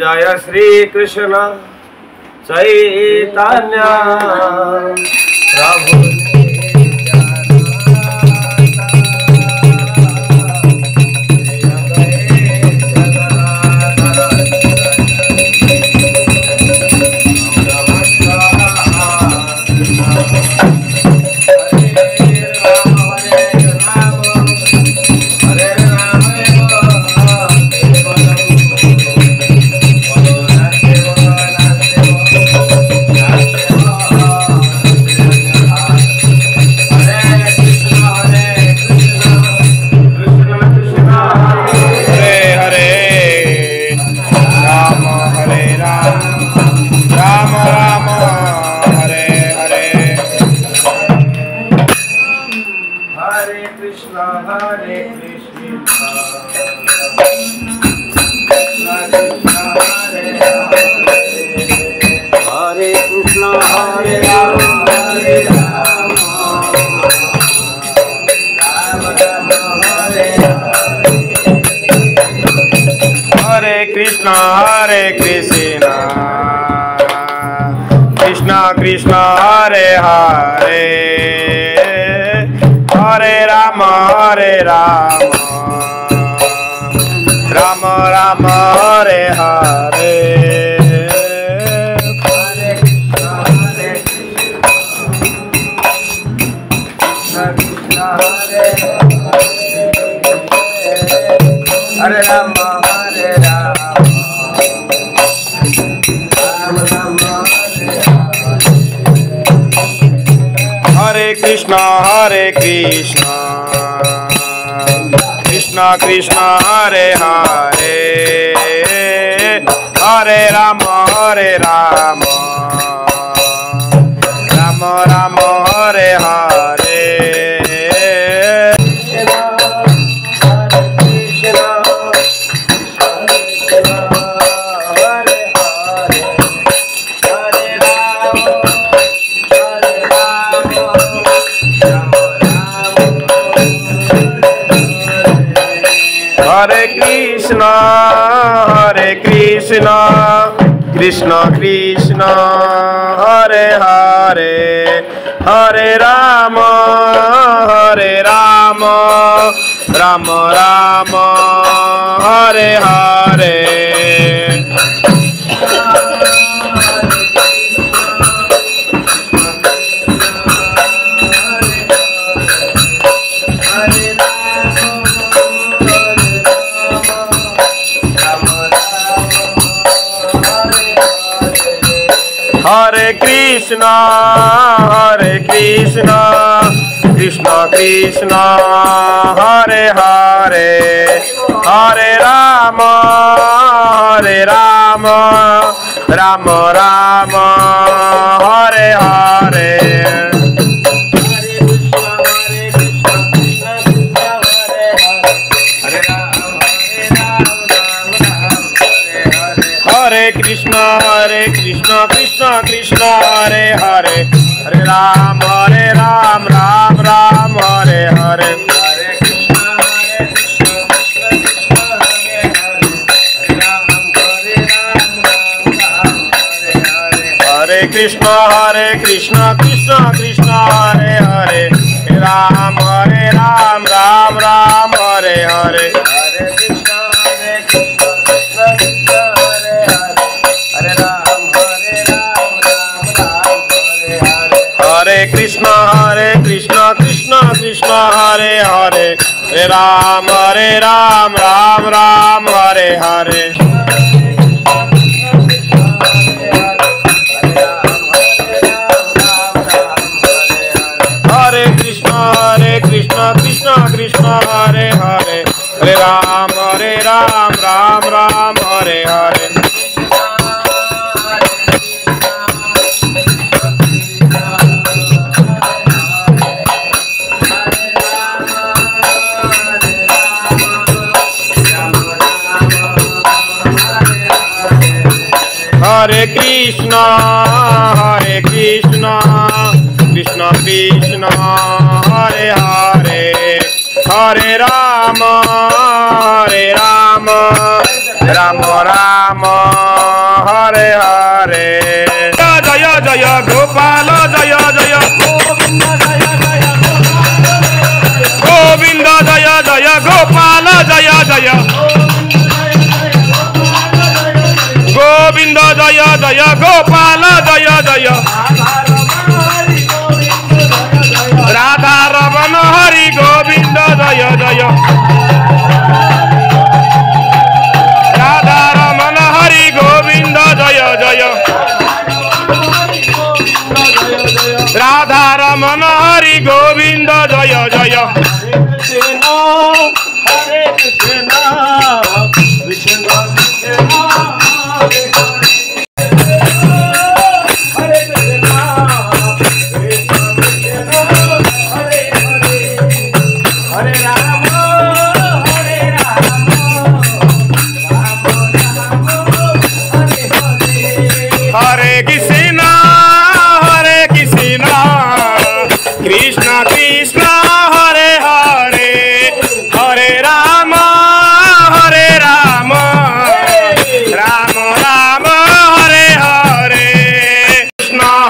जय श्री कृष्ण चैतन्य प्रभु Hare Krishna, Krishna Krishna Hare Hare, Hare Rama Hare Rama, Rama Rama Hare Hare. Hare Rama Hare Rama Hare Krishna Hare Krishna, Krishna Krishna Hare Hare, Hare Rama Hare Rama, Rama Rama Hare Hare. Hare Krishna, Hare Krishna, Krishna Krishna, Hare Hare, Hare Rama, Hare Rama, Rama Rama, Hare Hare. Hare Krishna, Hare Krishna, Krishna Krishna, Hare Hare, Hare Rama, Hare Rama, Rama Rama, Hare Hare. Hare Krishna, Hare Krishna, Krishna Krishna, Hare Hare, Hare Ram, Ram Ram, Hare Hare. Hare Krishna, Hare Krishna, Krishna Krishna, Hare Hare, Hare Ram, Ram Ram, Hare Hare. Hare Krishna, Hare Krishna, Krishna Krishna, Hare Hare, Hare Ram, Ram Ram, Hare Hare. Hare Krishna, Hare Krishna, Krishna Krishna, Hare Hare, Hare Ram, Ram Ram, Hare Hare. Hare Krishna, Hare Krishna, Krishna Krishna, Hare Hare, Hare Rama, Rama Rama, Hare Hare जय जय गोपाल जय जय गोविंद जय जय गोपाल जय जय गोविंद जय जय गोपाल जय जय राधा रमन हरि गोविंद जय जय राधा रमन हरि गोविंद जय जय राधा रमन हरि गोविंद जय जय हरे कृष्णा कृष्ण कृष्ण हरे हरे राम हरे राम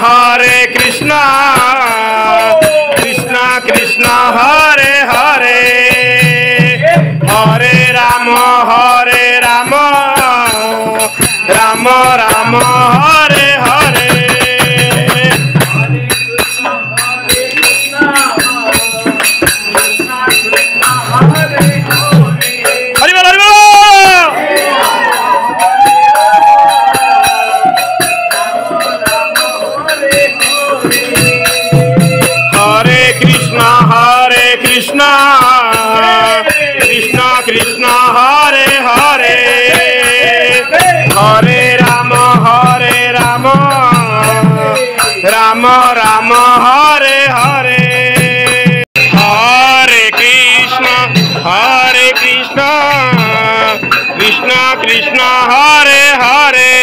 हरे कृष्णा कृष्ण कृष्ण हरे हरे हरे राम राम राम हरे हरे कृष्ण कृष्ण कृष्ण हरे हरे हरे राम राम राम हरे हरे हरि बोल हरे कृष्ण कृष्ण कृष्ण हरे हरे हरे राम राम हरे हरे हरे कृष्ण कृष्ण कृष्ण हरे हरे